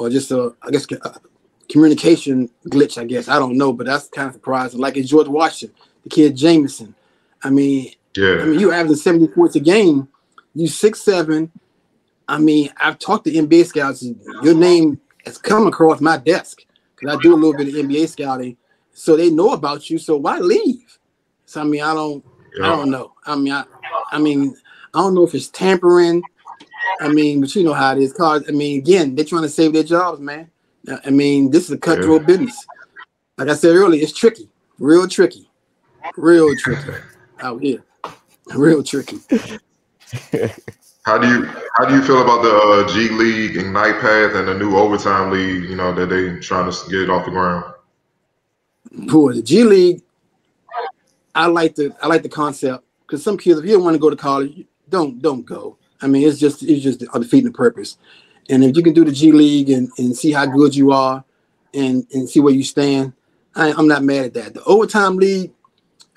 just a communication glitch. I guess I don't know, but that's kind of surprising. Like in George Washington, the kid Jameson. I mean, you averaging 70 points a game. You 6'7". I mean, I've talked to NBA scouts. Your name has come across my desk because I do a little bit of NBA scouting, so they know about you. So why leave? So I mean, I don't know. I mean, I don't know if it's tampering. I mean, but you know how it is. Cause I mean, again, they're trying to save their jobs, man. I mean, this is a cutthroat business. Like I said earlier, it's tricky, real tricky out here, real tricky. How do you feel about the G League Ignite path and the new overtime league? You know, that they trying to get it off the ground. Boy, the G League, I like the concept, because some kids, if you don't want to go to college, don't go. I mean, it's just defeating the purpose. And if you can do the G League and see how good you are, and see where you stand, I'm not mad at that. The overtime league,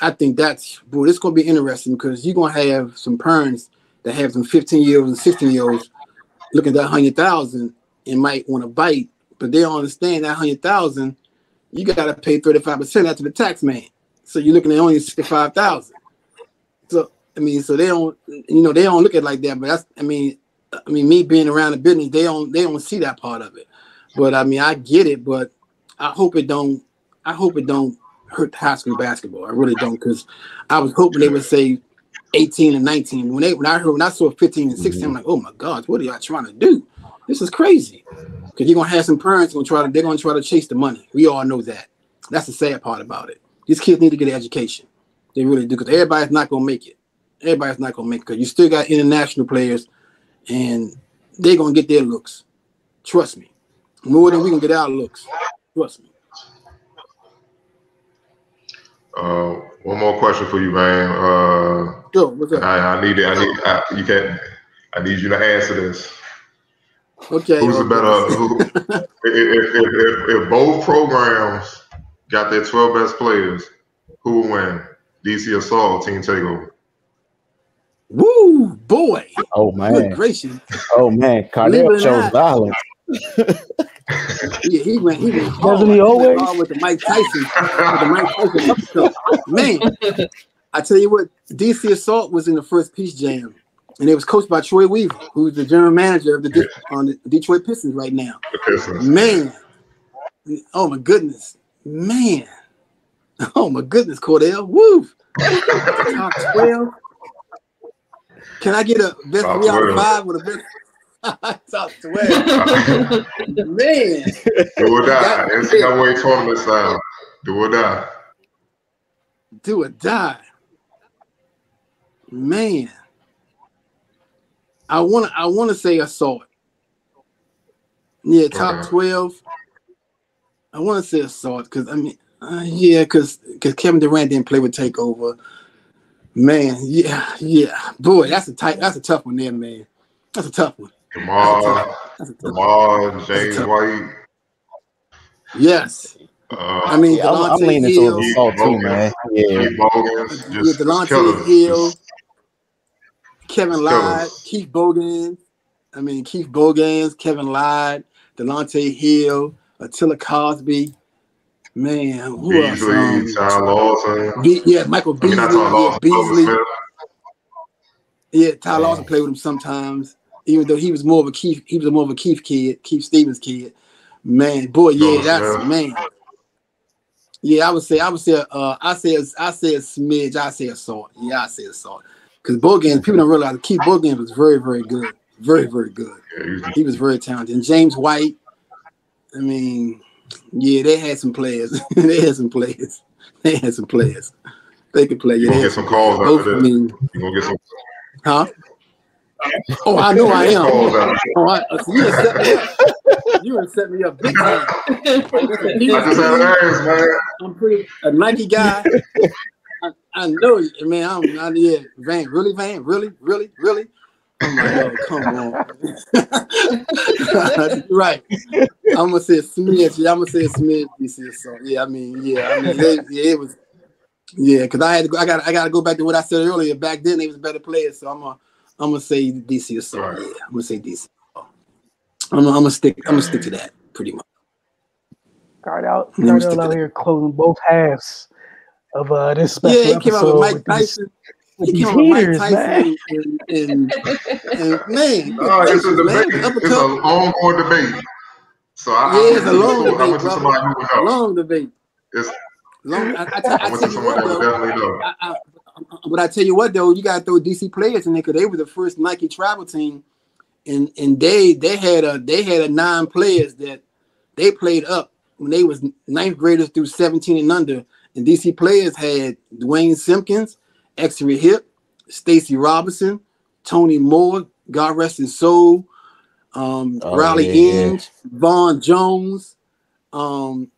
I think it's going to be interesting, because you're going to have some parents that have some 15-year-olds and 16-year-olds looking at that 100,000 and might want to bite, but they don't understand that 100,000, you got to pay 35% out to the tax man. So you're looking at only 65,000. So I mean, so they don't look at it like that. But that's, I mean, me being around the business, they don't see that part of it. But I mean, I get it, but I hope it don't hurt high school basketball. I really don't, because I was hoping they would say 18 and 19. When I saw 15 and 16, I'm like, oh my gosh, what are y'all trying to do? This is crazy. Because you're gonna have some parents they're gonna try to chase the money. We all know that. That's the sad part about it. These kids need to get an education. They really do, because everybody's not gonna make it. Everybody's not gonna make it, because you still got international players, and they're gonna get their looks. Trust me. More than we can get our looks. Trust me. One more question for you, man. Sure, what's up? I need you to answer this. Okay. Who's the better? If both programs got their 12 best players, who will win? DC Assault, Team Takeover. Woo, boy! Oh man! Good gracious! Oh man! Cardell shows violence. Yeah, he went. Doesn't he always? With the Mike Tyson. Man, I tell you what, DC Assault was in the first Peace Jam, and it was coached by Troy Weaver, who's the general manager of the Detroit Pistons right now. Man, oh my goodness, man, oh my goodness, Cordell, woo, top 12. Can I get a best 3 out of 5 with a best top 12? Man, do or die. NCAA tournament style. Do or die. Do or die. Man. I want to say assault. Yeah, top 12. I want to say assault because I mean, because Kevin Durant didn't play with Takeover. Man, yeah, boy, that's a tough one there, man. That's a tough one. Jamal, James White. Yes. I mean, I'm leaning towards assault too, man. Yeah, Delonte Hill, Kevin Lyde, Keith Bogans. I mean, Keith Bogans, Kevin Lyde, Delonte Hill, Attila Cosby. Man, who else? Ty Lawson. Michael Beasley. Beasley. Yeah, Ty Lawson played with him sometimes, even though he was more of a Keith Stevens kid. Man, boy, that's man. Yeah, I say a smidge. I say assault. Yeah, I say assault. Because Bogans, people don't realize Keith Bogans was very, very good. Very, very good. Yeah, he was very talented. And James White, I mean, yeah, they had some players. They could play. You gonna get some calls out of this. You gonna get some. Huh? Oh, I know I am. You would set me up big time. I just had to ask, man. I'm a Nike guy. I know it, man. Van, really? I'm like, oh, come on. Right. I'm gonna say a smidge. DC. So it was. Yeah, because I gotta go back to what I said earlier. Back then, they was better players. So I'm gonna say DC. So yeah, I'm gonna say DC. I'm gonna stick to that pretty much. Cardell out here closing both halves of this special he came out with Mike Tyson. He came out with Mike Tyson and man. It's a debate. It's a ongoing debate. So it's a long debate, brother. Long debate. But I tell you what though, you gotta throw DC players in there because they were the first Nike travel team, and they had 9 players that they played up when they was 9th graders through 17 and under. And DC players had Dwayne Simpkins, X-Ray Hip, Stacey Robinson, Tony Moore, God rest his soul, Riley Inge, Vaughn Jones. Who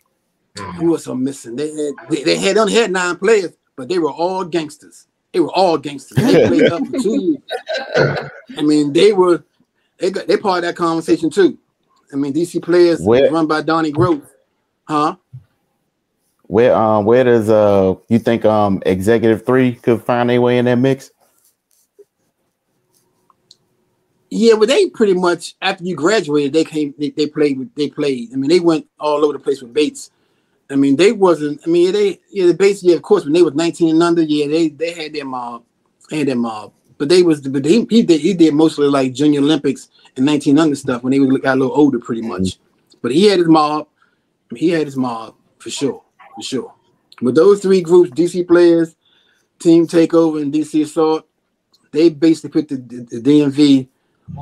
else I'm missing? They had 9 players, but they were all gangsters. They played up for 2 years. I mean, they part of that conversation too. I mean, DC players run by Donnie Grove. Huh? Where does you think Executive 3 could find their way in that mix? Yeah, but they pretty much after you graduated, they played. I mean, they went all over the place with Bates. I mean, they wasn't. I mean, the Bates. Yeah, of course, when they was 19 and under, yeah, they had their mob, But he did mostly like Junior Olympics and 19 under stuff when they got a little older, pretty much. But he had his mob. For sure. But those 3 groups, DC players, Team Takeover, and DC Assault, they basically put the DMV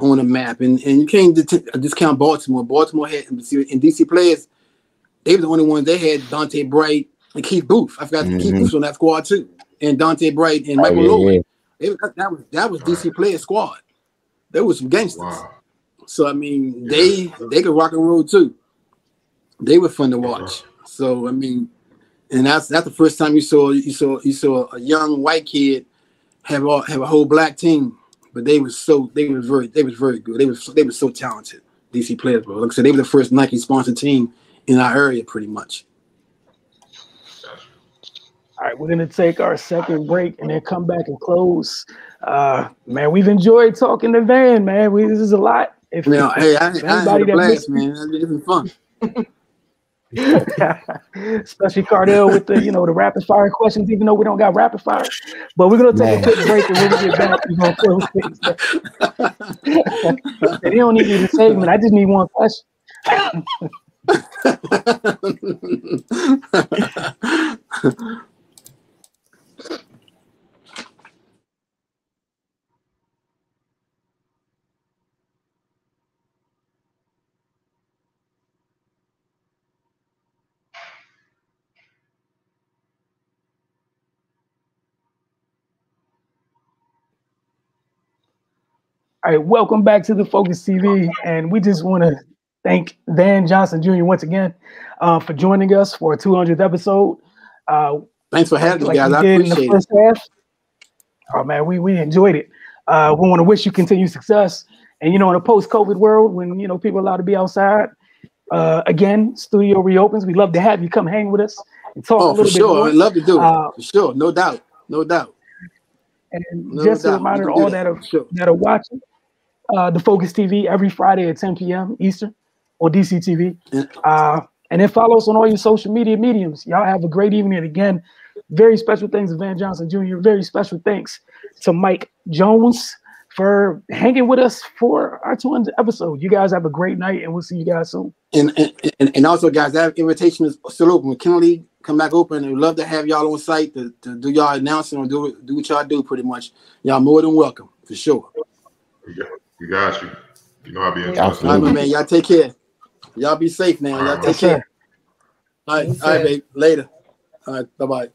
on the map. And you can't discount Baltimore. Baltimore had, and DC players, they were the only ones. They had Dante Bright and Keith Booth. I forgot Keith Booth on that squad too. And Dante Bright and Michael Lowen. That was DC player squad. There was some gangsters. Wow. So I mean, they could rock and roll too. They were fun to watch. So I mean, and that's the first time you saw a young white kid have a whole black team. But they was very good. They were so talented. DC players, bro. Like I said, they were the first Nike sponsored team in our area, pretty much. All right, we're gonna take our second break and then come back and close. Man, we've enjoyed talking to Van, man. This is a lot. I had a blast, man. It's been fun. Especially Cardell with the the rapid fire questions, even though we don't got rapid fire. But we're gonna take a quick break and when we get back, we're gonna close things. And you don't need me to segment. I just need one question. All right, welcome back to the Focus TV, and we just want to thank Van Johnson Jr. once again for joining us for a 200th episode. Thanks for having me, guys. I appreciate it. Half. Oh man, we enjoyed it. We want to wish you continued success, and in a post-COVID world when people are allowed to be outside, again, studio reopens. We'd love to have you come hang with us and talk a little bit more. I'd love to do it. For sure, no doubt. And just a reminder to all that are watching, the Focus TV every Friday at 10 p.m. Eastern on DC TV. And then follow us on all your social media mediums. Y'all have a great evening. And again, very special thanks to Van Johnson Jr. Very special thanks to Mike Jones for hanging with us for our 200th episode. You guys have a great night, and we'll see you guys soon. And also, guys, that invitation is still open. When Kennedy come back open, and we'd love to have y'all on site to do y'all announcing or do what y'all do. Pretty much, y'all more than welcome for sure. We got you. I'll be in. All right, man. Y'all take care. Y'all be safe now. Y'all take care. All right, babe. Later. All right, bye-bye.